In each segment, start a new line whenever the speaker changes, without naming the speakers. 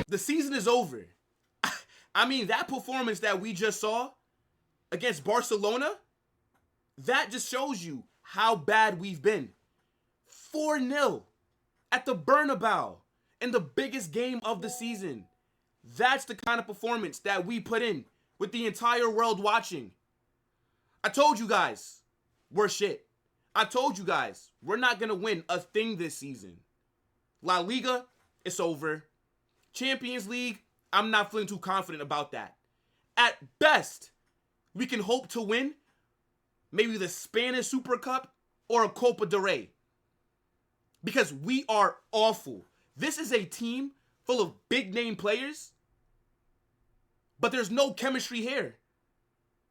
The season is over. I mean, that performance that we just saw against Barcelona, that just shows you how bad we've been. 4-0 at the Bernabéu in the biggest game of the season. That's the kind of performance that we put in with the entire world watching. I told you guys, we're shit. I told you guys, we're not going to win a thing this season. LaLiga, it's over. Champions League, I'm not feeling too confident about that. At best, we can hope to win maybe the Spanish Super Cup or a Copa del Rey. Because we are awful. This is a team full of big-name players, but there's no chemistry here.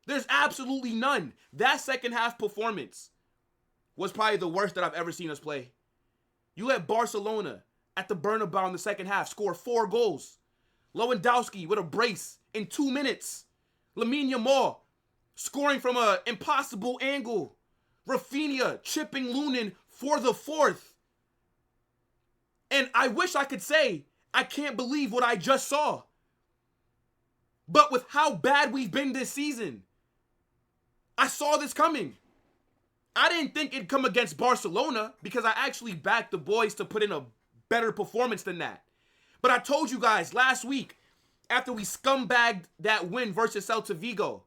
There's absolutely none. That second half performance was probably the worst that I've ever seen us play. You let Barcelona at the Bernabéu in the second half score 4 goals. Lewandowski with a brace in 2 minutes. Lamine Yamal scoring from an impossible angle. Raphinha chipping Lunin for the 4th. And I wish I could say, I can't believe what I just saw. But with how bad we've been this season, I saw this coming. I didn't think it'd come against Barcelona because I actually backed the boys to put in a better performance than that. But I told you guys last week, after we scumbagged that win versus Celta Vigo,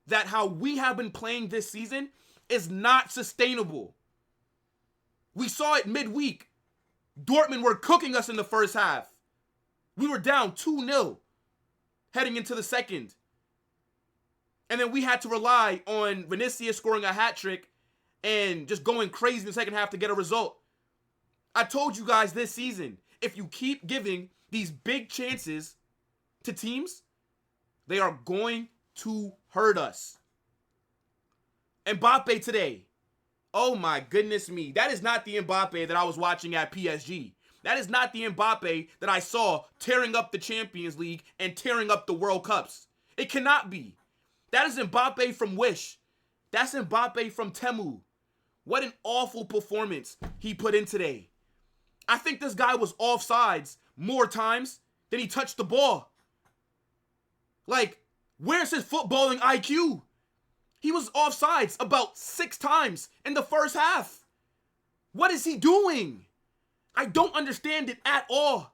that how we have been playing this season is not sustainable. We saw it midweek. Dortmund were cooking us in the first half. We were down 2-0 heading into the second. And then we had to rely on Vinicius scoring a hat trick and just going crazy in the second half to get a result. I told you guys this season, if you keep giving these big chances to teams, they are going to hurt us. Mbappé today. Oh my goodness me. That is not the Mbappé that I was watching at PSG. That is not the Mbappé that I saw tearing up the Champions League and tearing up the World Cups. It cannot be. That is Mbappé from Wish. That's Mbappé from Temu. What an awful performance he put in today. I think this guy was offsides more times than he touched the ball. Like, where's his footballing IQ? He was offsides about 6 times in the first half. What is he doing? I don't understand it at all.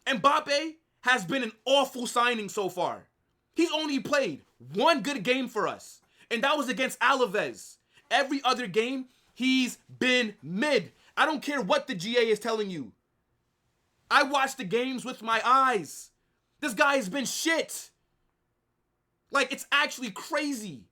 Mbappé has been an awful signing so far. He's only played 1 good game for us, and that was against Alaves. Every other game, he's been mid. I don't care what the GA is telling you. I watched the games with my eyes. This guy has been shit. Like, it's actually crazy.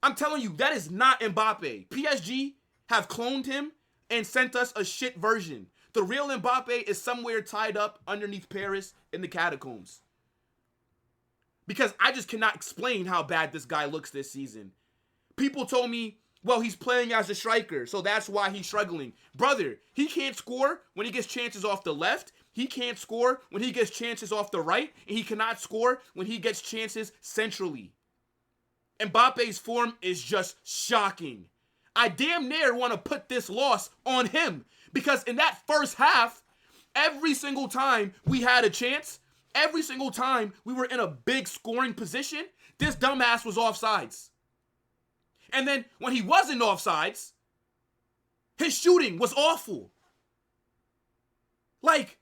I'm telling you, that is not Mbappé. PSG have cloned him and sent us a shit version. The real Mbappé is somewhere tied up underneath Paris in the catacombs. Because I just cannot explain how bad this guy looks this season. People told me, well, he's playing as a striker, so that's why he's struggling. Brother, he can't score when he gets chances off the left. He can't score when he gets chances off the right. And he cannot score when he gets chances centrally. Mbappe's form is just shocking. I damn near want to put this loss on him. Because in that first half, every single time we had a chance, every single time we were in a big scoring position, this dumbass was offsides. And then when he wasn't offsides, his shooting was awful. Like,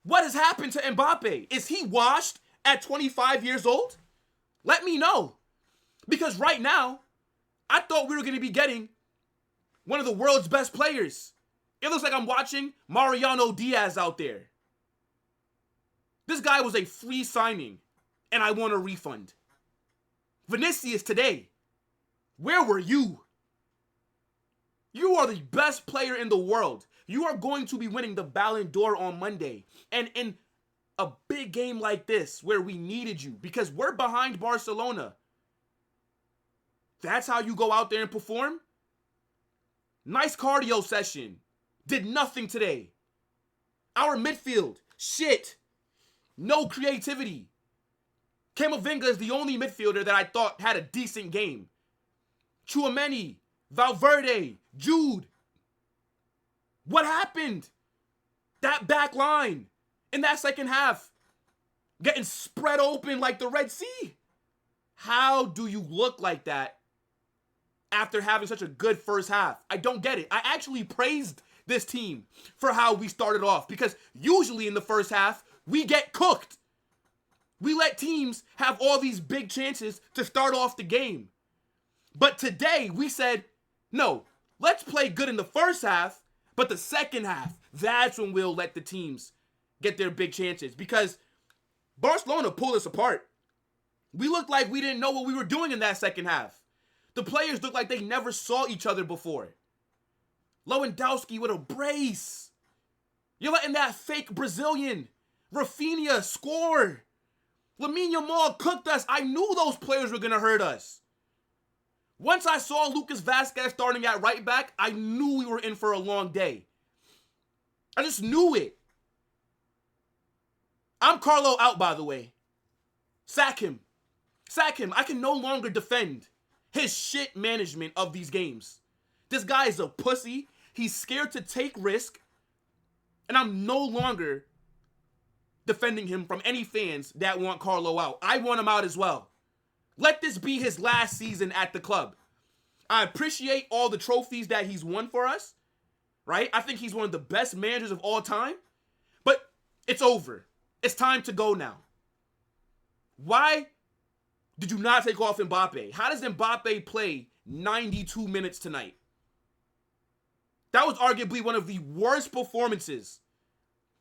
what has happened to Mbappe? Is he washed at 25 years old? Let me know. Because right now, I thought we were going to be getting one of the world's best players. It looks like I'm watching Mariano Diaz out there. This guy was a free signing, and I want a refund. Vinicius today. Where were you? You are the best player in the world. You are going to be winning the Ballon d'Or on Monday. And in a big game like this, where we needed you, because we're behind Barcelona, that's how you go out there and perform? Nice cardio session. Did nothing today. Our midfield, shit. No creativity. Camavinga is the only midfielder that I thought had a decent game. Tchouaméni, Valverde, Jude. What happened? That back line in that second half getting spread open like the Red Sea. How do you look like that after having such a good first half? I don't get it. I actually praised this team for how we started off because usually in the first half, we get cooked. We let teams have all these big chances to start off the game. But today we said, no, let's play good in the first half, but the second half, that's when we'll let the teams get their big chances because Barcelona pulled us apart. We looked like we didn't know what we were doing in that second half. The players looked like they never saw each other before. Lewandowski with a brace. You're letting that fake Brazilian, Raphinha, score. Lamine Yamal cooked us. I knew those players were going to hurt us. Once I saw Lucas Vazquez starting at right back, I knew we were in for a long day. I just knew it. I'm CARLO out, by the way. Sack him. Sack him. I can no longer defend his shit management of these games. This guy is a pussy. He's scared to take risk. And I'm no longer defending him from any fans that want CARLO out. I want him out as well. Let this be his last season at the club. I appreciate all the trophies that he's won for us, right? I think he's one of the best managers of all time. But it's over. It's time to go now. Why did you not take off Mbappé? How does Mbappé play 92 minutes tonight? That was arguably one of the worst performances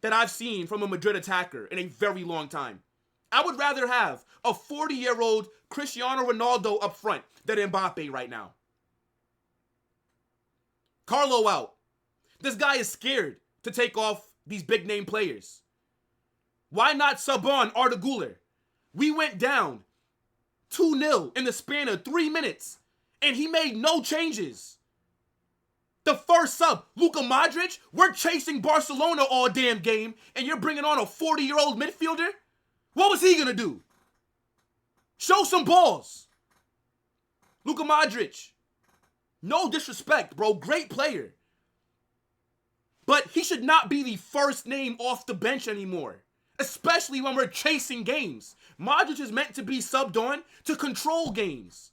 that I've seen from a Madrid attacker in a very long time. I would rather have a 40-year-old Cristiano Ronaldo up front than Mbappé right now. CARLO out. This guy is scared to take off these big-name players. Why not sub on Arda Güler? We went down 2-0 in the span of 3 minutes, and he made no changes. The first sub, Luka Modric, we're chasing Barcelona all damn game, and you're bringing on a 40-year-old midfielder? What was he going to do? Show some balls. Luka Modric. No disrespect, bro. Great player. But he should not be the first name off the bench anymore, especially when we're chasing games. Modric is meant to be subbed on to control games.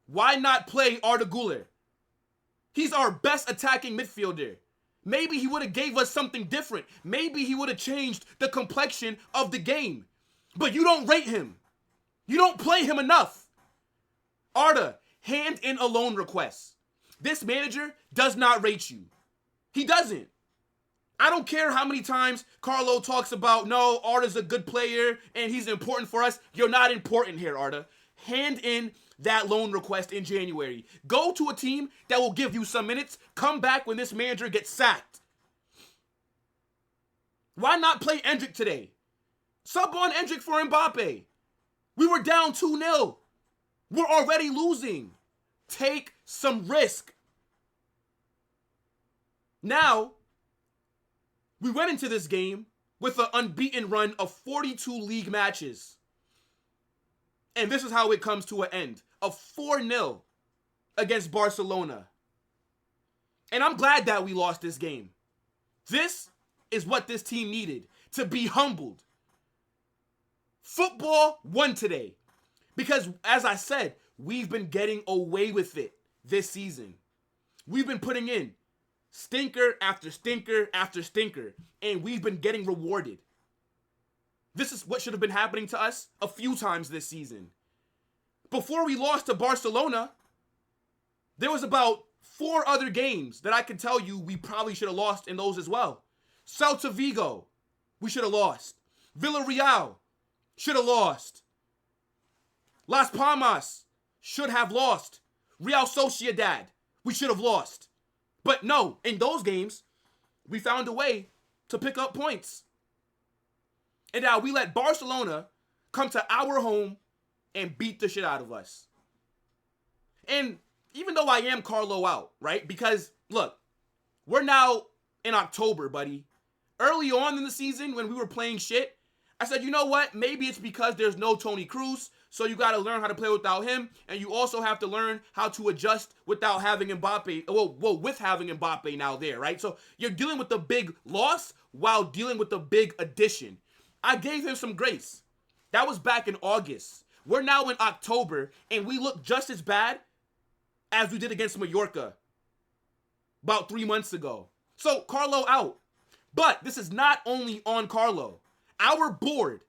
Why not play Arda Güler? He's our best attacking midfielder. Maybe he would have gave us something different. Maybe he would have changed the complexion of the game. But you don't rate him. You don't play him enough. Arda, hand in a loan request. This manager does not rate you. He doesn't. I don't care how many times CARLO talks about, no, Arda's a good player and he's important for us. You're not important here, Arda. Hand in that loan request in January. Go to a team that will give you some minutes. Come back when this manager gets sacked. Why not play Endrick today? Sub on Endrick for Mbappe. We were down 2-0. We're already losing. Take some risk. Now, we went into this game with an unbeaten run of 42 league matches. And this is how it comes to an end. A 4-0 against Barcelona. And I'm glad that we lost this game. This is what this team needed, to be humbled. Football won today. Because, as I said, we've been getting away with it this season. We've been putting in stinker after stinker after stinker, and we've been getting rewarded. This is what should have been happening to us a few times this season. Before we lost to Barcelona, there was about 4 other games that I can tell you we probably should have lost in those as well. Celta Vigo, we should have lost. Villarreal, should have lost. Las Palmas, should have lost. Real Sociedad, we should have lost. But no, in those games, we found a way to pick up points. And now we let Barcelona come to our home and beat the shit out of us. And even though I am CARLO out, right? Because, look, we're now in October, buddy. Early on in the season, when we were playing shit, I said, you know what? Maybe it's because there's no Toni Kroos, so you got to learn how to play without him, and you also have to learn how to adjust without having Mbappé. Well, with having Mbappé now there, right? So you're dealing with the big loss while dealing with the big addition. I gave him some grace. That was back in August. We're now in October, and we look just as bad as we did against Mallorca about 3 months ago. So CARLO out. But this is not only on CARLO. Our board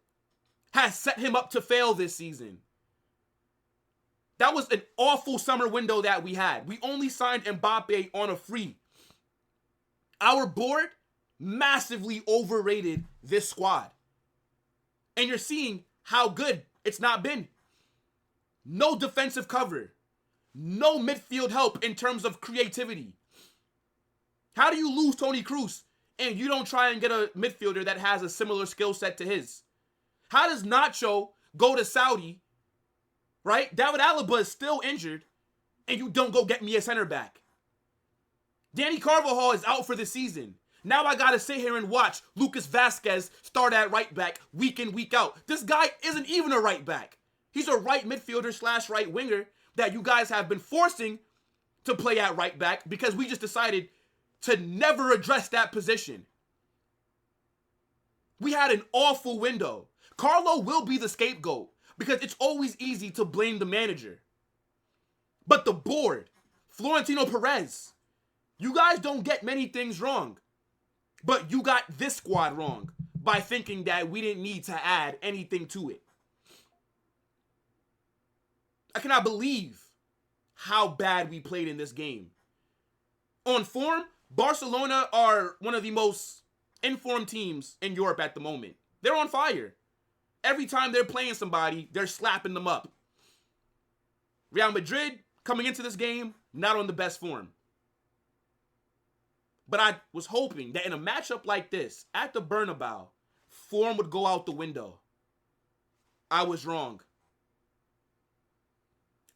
has set him up to fail this season. That was an awful summer window that we had. We only signed Mbappé on a free. Our board massively overrated this squad. And you're seeing how good it's not been. No defensive cover. No midfield help in terms of creativity. How do you lose Toni Kroos and you don't try and get a midfielder that has a similar skill set to his? How does Nacho go to Saudi, right? David Alaba is still injured, and you don't go get me a center back. Danny Carvajal is out for the season. Now I gotta sit here and watch Lucas Vazquez start at right back week in, week out. This guy isn't even a right back. He's a right midfielder / right winger that you guys have been forcing to play at right back because we just decided to never address that position. We had an awful window. CARLO will be the scapegoat because it's always easy to blame the manager. But the board, Florentino Perez, you guys don't get many things wrong. But you got this squad wrong by thinking that we didn't need to add anything to it. I cannot believe how bad we played in this game. On form, Barcelona are one of the most informed teams in Europe at the moment. They're on fire. Every time they're playing somebody, they're slapping them up. Real Madrid, coming into this game, not on the best form. But I was hoping that in a matchup like this, at the Bernabéu, form would go out the window. I was wrong.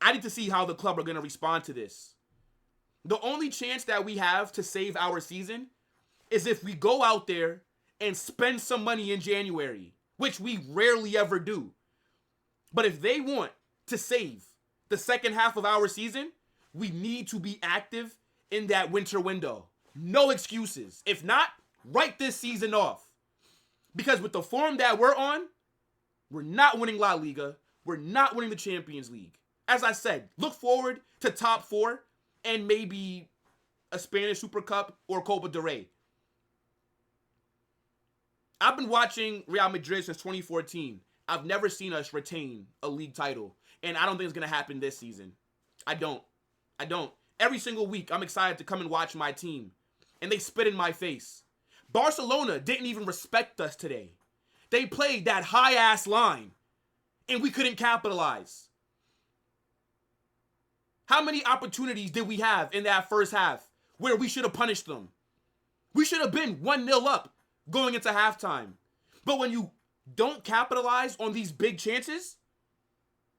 I need to see how the club are going to respond to this. The only chance that we have to save our season is if we go out there and spend some money in January, which we rarely ever do. But if they want to save the second half of our season, we need to be active in that winter window. No excuses. If not, write this season off. Because with the form that we're on, we're not winning La Liga. We're not winning the Champions League. As I said, look forward to top 4 and maybe a Spanish Super Cup or Copa del Rey. I've been watching Real Madrid since 2014. I've never seen us retain a league title. And I don't think it's going to happen this season. I don't. Every single week, I'm excited to come and watch my team. And they spit in my face. Barcelona didn't even respect us today. They played that high-ass line. And we couldn't capitalize. How many opportunities did we have in that first half where we should have punished them? We should have been 1-0 up going into halftime. But when you don't capitalize on these big chances,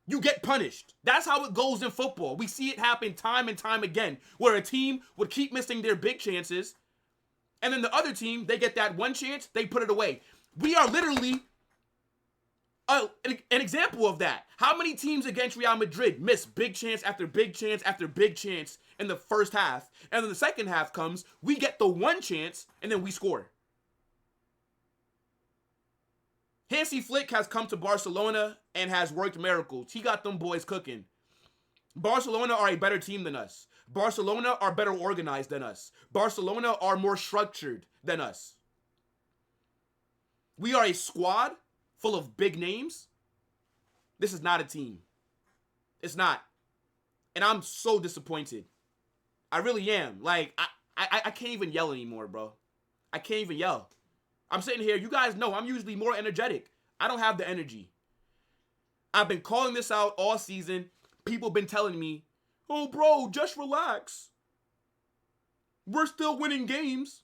you get punished. That's how it goes in football. We see it happen time and time again, where a team would keep missing their big chances, and then the other team, they get that one chance, they put it away. We are literally an example of that. How many teams against Real Madrid miss big chance after big chance after big chance in the first half, and then the second half comes, we get the one chance, and then we score. Hansi Flick has come to Barcelona and has worked miracles. He got them boys cooking. Barcelona are a better team than us. Barcelona are better organized than us. Barcelona are more structured than us. We are a squad full of big names. This is not a team. It's not. And I'm so disappointed. I really am. Like, I can't even yell anymore, bro. I can't even yell. I'm sitting here. You guys know I'm usually more energetic. I don't have the energy. I've been calling this out all season. People have been telling me, oh, bro, just relax. We're still winning games.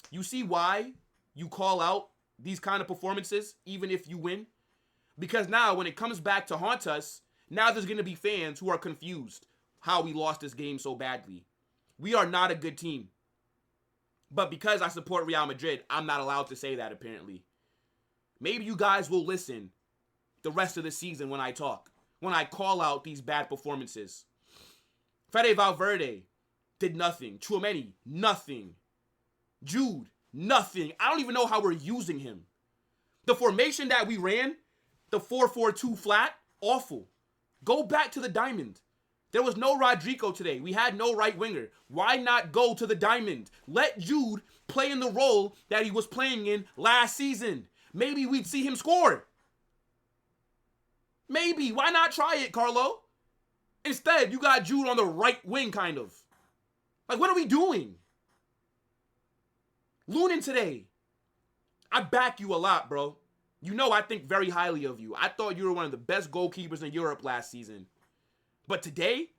You see why you call out these kind of performances, even if you win? Because now when it comes back to haunt us, now there's going to be fans who are confused how we lost this game so badly. We are not a good team. But because I support Real Madrid, I'm not allowed to say that, apparently. Maybe you guys will listen the rest of the season when I talk, when I call out these bad performances. Fede Valverde did nothing. Tchouaméni, nothing. Jude, nothing. I don't even know how we're using him. The formation that we ran, the 4-4-2 flat, awful. Go back to the diamond. There was no Rodrigo today. We had no right winger. Why not go to the diamond? Let Jude play in the role that he was playing in last season. Maybe we'd see him score. Maybe. Why not try it, Carlo? Instead, you got Jude on the right wing, kind of. Like, what are we doing? Lunin today. I back you a lot, bro. You know I think very highly of you. I thought you were one of the best goalkeepers in Europe last season. But today,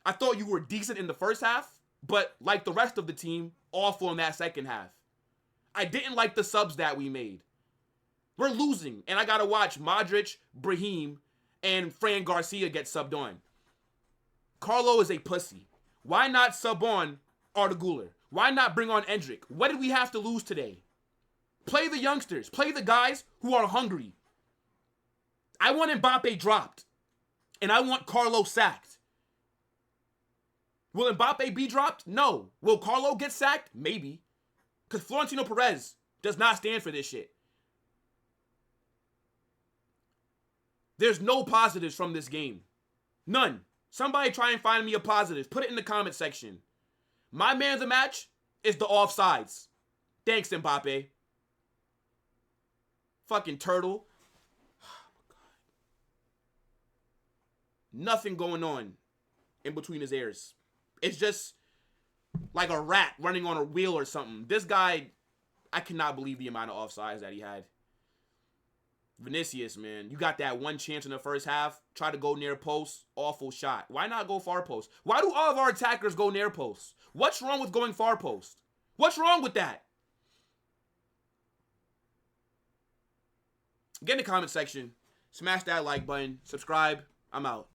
I thought you were decent in the first half, but like the rest of the team, awful in that second half. I didn't like the subs that we made. We're losing, and I got to watch Modric, Brahim, and Fran Garcia get subbed on. Carlo is a pussy. Why not sub on Arda Güler? Why not bring on Endrick? What did we have to lose today? Play the youngsters. Play the guys who are hungry. I want Mbappé dropped. And I want Carlo sacked. Will Mbappé be dropped? No. Will Carlo get sacked? Maybe. Because Florentino Perez does not stand for this shit. There's no positives from this game. None. Somebody try and find me a positive. Put it in the comment section. My man of the match is the offsides. Thanks, Mbappé. Fucking turtle. Nothing going on in between his ears. It's just like a rat running on a wheel or something. This guy, I cannot believe the amount of offsides that he had. Vinicius, man, you got that one chance in the first half. Try to go near post. Awful shot. Why not go far post? Why do all of our attackers go near post? What's wrong with going far post? What's wrong with that? Get in the comment section. Smash that like button. Subscribe. I'm out.